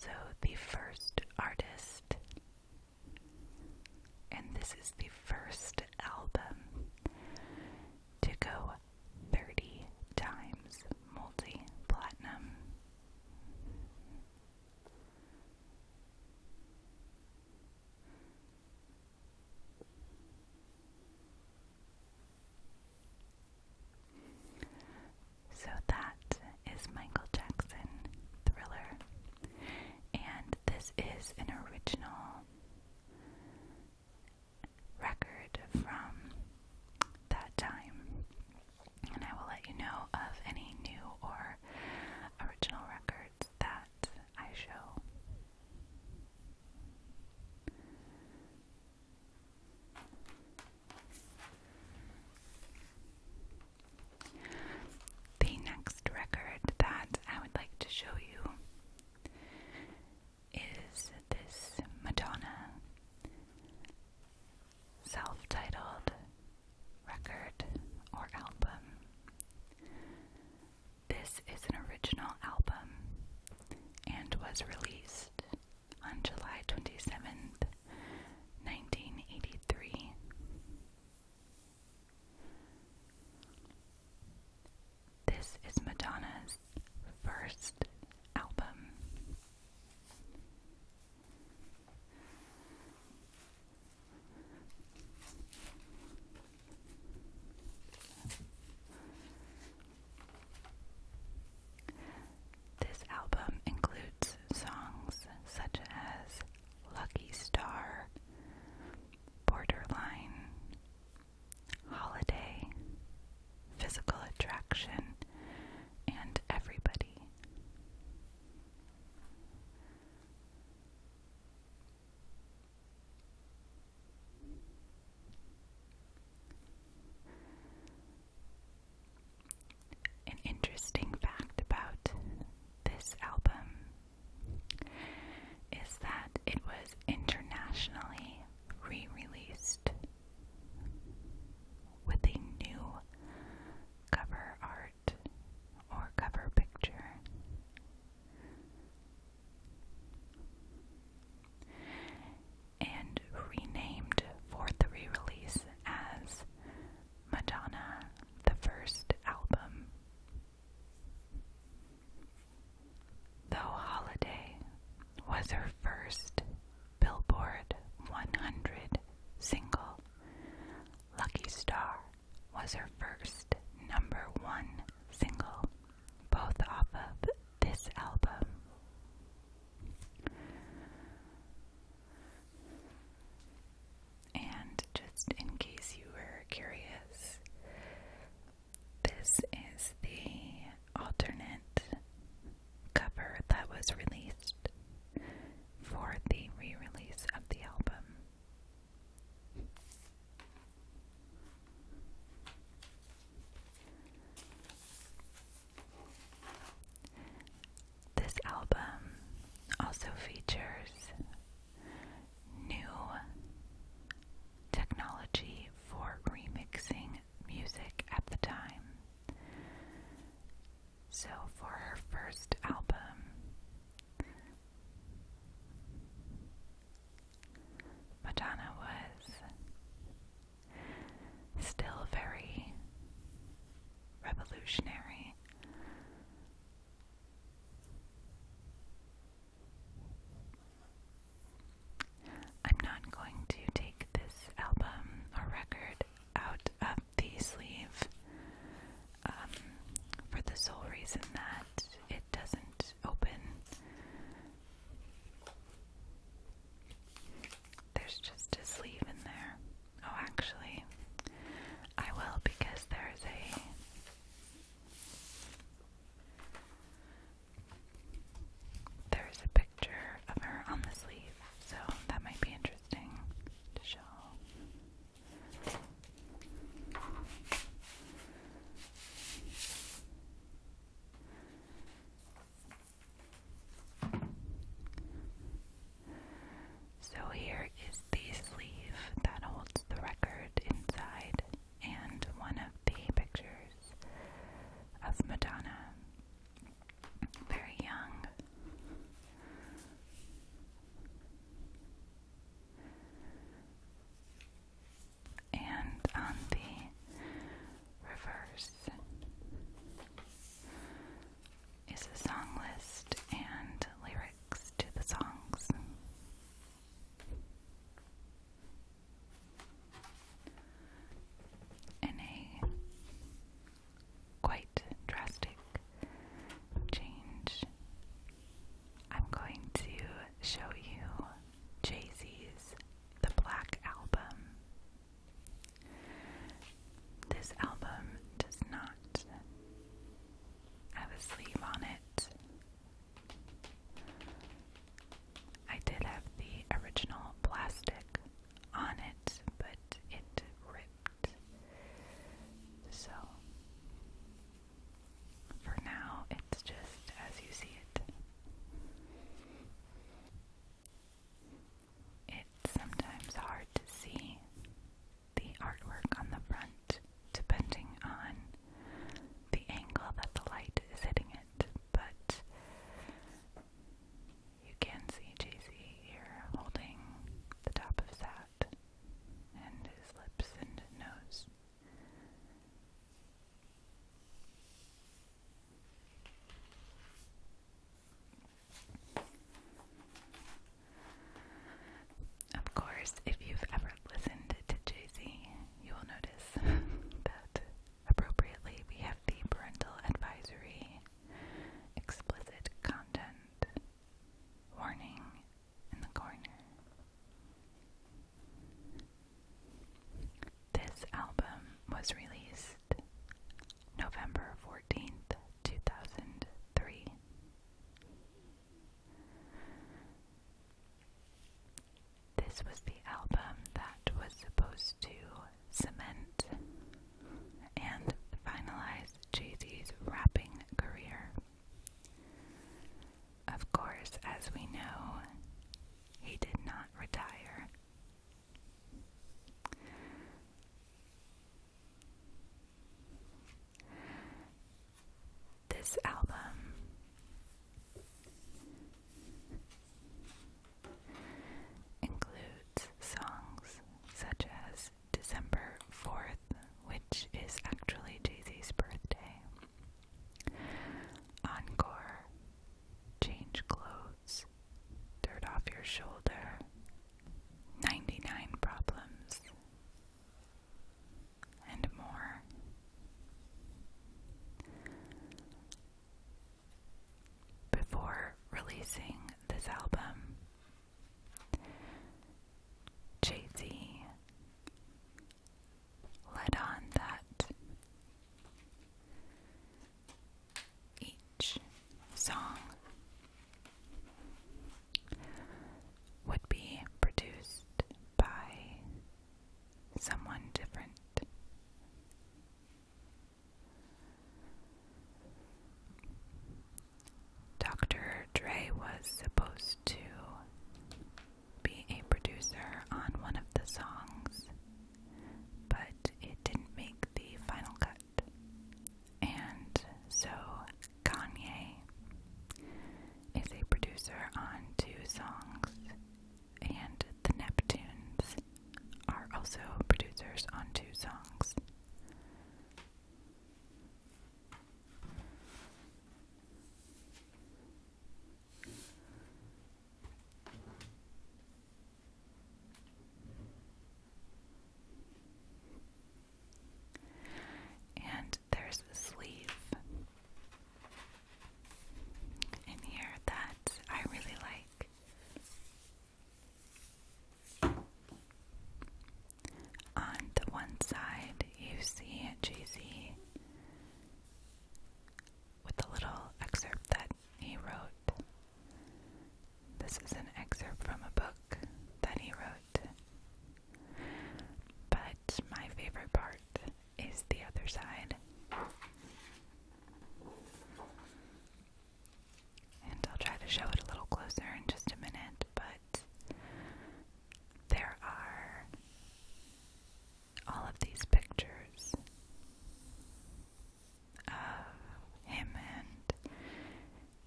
also the first artist, and this is the first album to go 30 times multi-platinum. So that is Michael Jackson, Thriller, and this is an original record from that time, and I will let you know of any new or original records that I show. The next record that I would like to show you is this Madonna self-titled record or album. This is an original album and was released on July 27th, 1983. This is Madonna's first album. This album includes songs such as Lucky Star, Borderline, Holiday, Physical Attraction, and Everybody. An interesting fact about this album is that it was internationally re-released with a new cover art or cover picture. And renamed for the re-release as Madonna, the first album. Though Holiday was her first Billboard 100 single, Lucky Star was her first #1 single, both off of this album. And just in case you were curious, this is the alternate cover that was released for the re-release of the album. This album also features new technology for remixing music at the time. So for her first album, Madonna was still very revolutionary. I'm not going to take this album or record out of the sleeve for the sole reason that it doesn't open. There's just a sleeve in there. Oh, actually, I will, because there's a picture of her on the sleeve, so that might be interesting to show. This was the album that was supposed to cement and finalize Jay-Z's rapping career. Of course, as we know, he did not retire. This album includes songs such as December 4th, which is actually Jay-Z's birthday, Encore, Change Clothes, Dirt Off Your Shoulder, 99 Problems, and more. Before releasing this album, Jay-Z let on that each song would be produced by someone different. Dr. Dre was supposed to be a producer on one of the songs, but it didn't make the final cut. And so Kanye is a producer on 2 songs, and the Neptunes are also producers on 2 songs. And there's a sleeve in here that I really like. On the one side, you see Jay-Z with a little excerpt that he wrote. This is an excerpt from a book that he wrote. But my favorite part is the other side. And I'll try to show it a little closer in just a minute, but there are all of these pictures of him and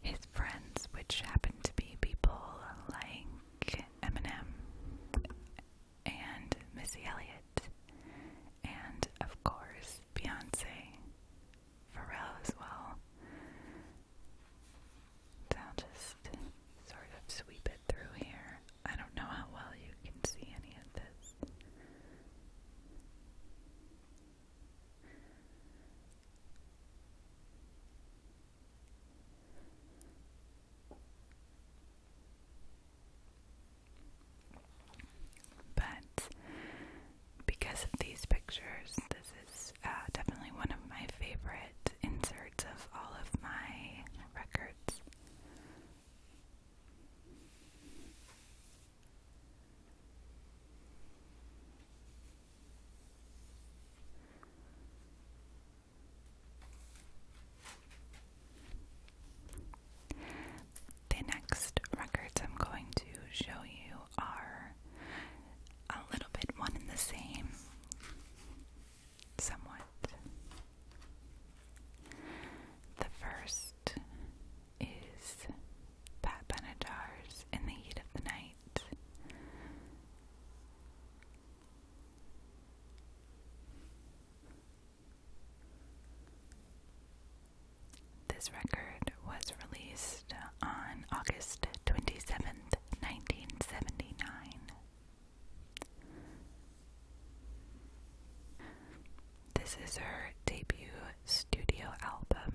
his friends, which happen to be people like Eminem and Missy Elliott, and of course Beyonce, Pharrell as well. So I'll just sort of sweep it through here. I don't know how well you can see any of this. But because of these pictures, this is definitely one of my favorite inserts of all of my records. The next records I'm going to show you are a little bit one and the same, somewhat. The first is Pat Benatar's In the Heat of the Night. This record was released on August 27th, 1979. This is her debut studio album.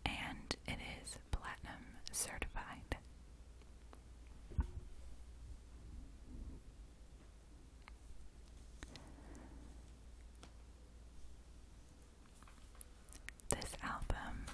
And it is platinum certified. This album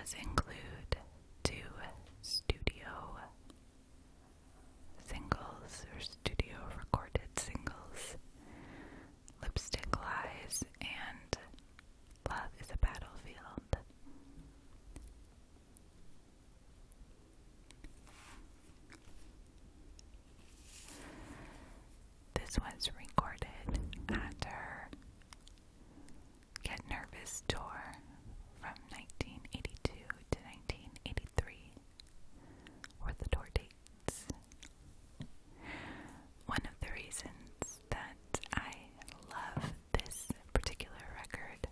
does include 2 studio singles or studio recorded singles, Lipstick Lies and Love is a Battlefield. This was recorded at her Get Nervous tour from 1982 to 1983 were the tour dates. One of the reasons that I love this particular record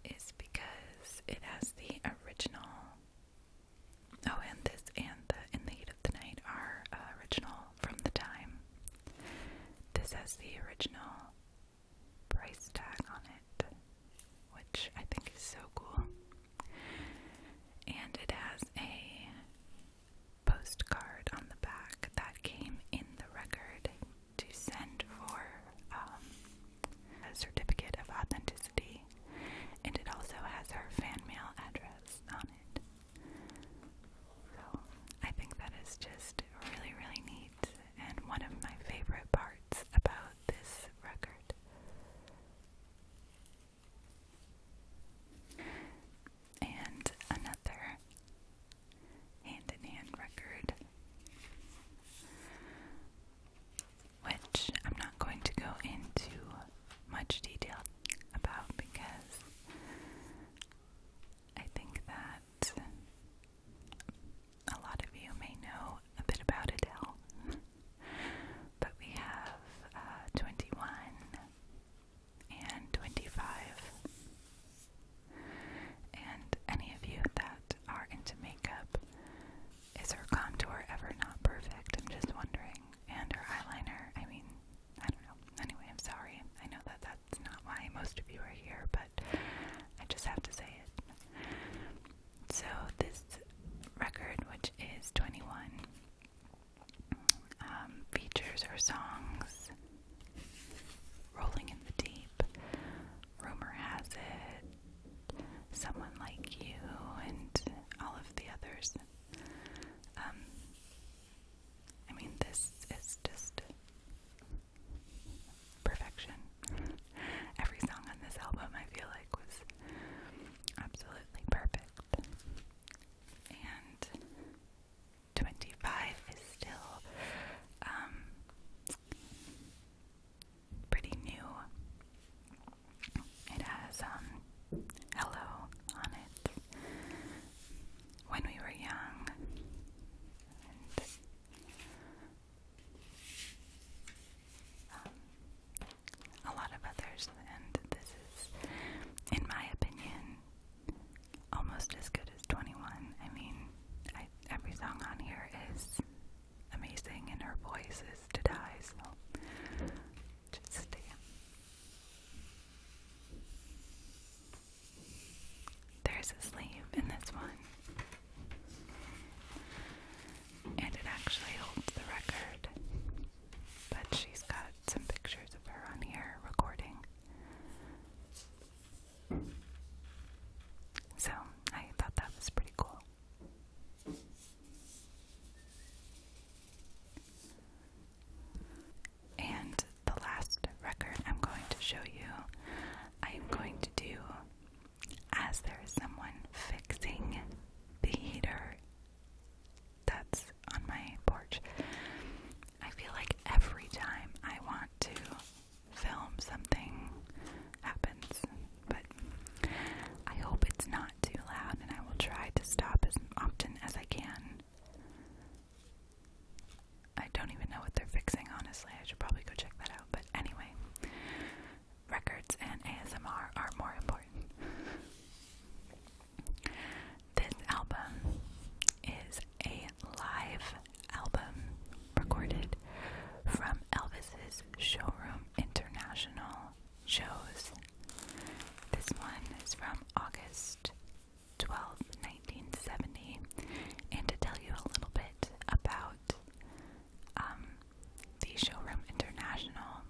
is because it has the original. Oh, and this and the In the Heat of the Night are original from the time. This has the original price tag on it, which I think is so cool. And it has a postcard on the back that came in the record to send for a certificate of authenticity, and it also has her fan mail address on it. So I think that is just really, really neat, and one of my favorite parts about this record. And another hand-in-hand record, which I'm not going to go into much detail about because I think that a lot of you may know a bit about Adele, but we have 21 and 25. And any of you that are into makeup, is her contour ever not perfect? I'm just wondering. And her eyeliner, I mean, I don't know. Anyway, I'm sorry. I know that that's not why most of you are here, but I just have to say it. So this record, which is 21, features her songs Rolling in the Deep, Rumor Has It, Someone Like You, and all of the others. I mean, this is just perfection. Every song on this album, I feel like, was absolutely perfect. And 25 is still pretty new. It has Hello on it, When We Were Young, and a lot of others, and this is, in my opinion, almost as good as 21. I mean, every song on here is amazing, and her voice is to die, so just there's a sleeve in this one, and it actually holds the record, but she's got some pictures of her on here recording. So I thought that was pretty cool. And the last record I'm going to show you, I am going to do As There Is Someone Fixing the Heater that's on my porch. I feel like every time I want to film, something happens, but I hope it's not too loud, and I will try to stop as often as I can. I don't even know what they're fixing, honestly. I should probably go check that out, but anyway, records and ASMR are more important. This album is a live album recorded from Elvis's Showroom International shows. This one is from August 12th, 1970, and to tell you a little bit about the Showroom International,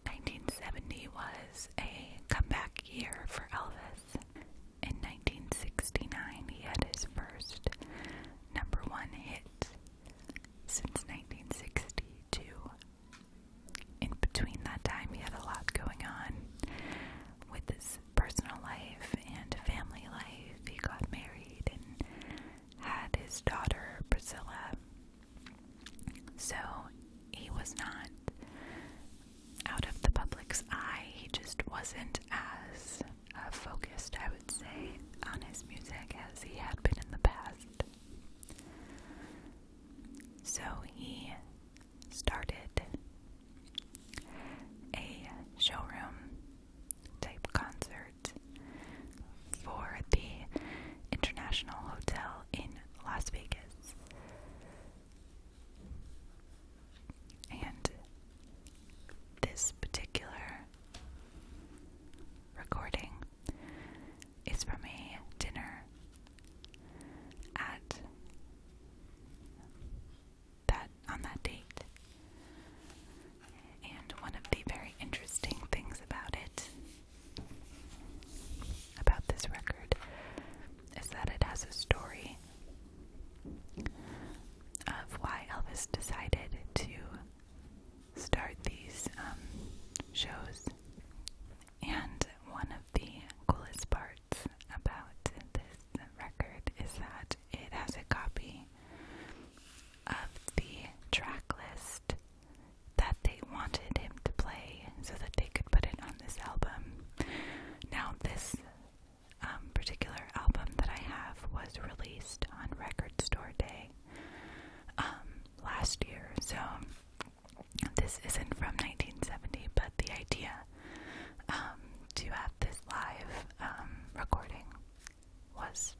1970 was a comeback year for Elvis. In 1969, wasn't as focused, I would say, on his music as he had been in the past. So he started a showroom type concert for the International Hotel in Las Vegas. And this particular recording is from a dinner at on that date. And one of the very interesting things about this record, is that it has a story of why Elvis decided to start these shows. And one of the coolest parts about this record is that it has a copy of the track list that they wanted him to play so that they could put it on this album. Now, this particular album that I have was released on Record Store Day last year, so this isn't from 1970, but the idea to have this live recording was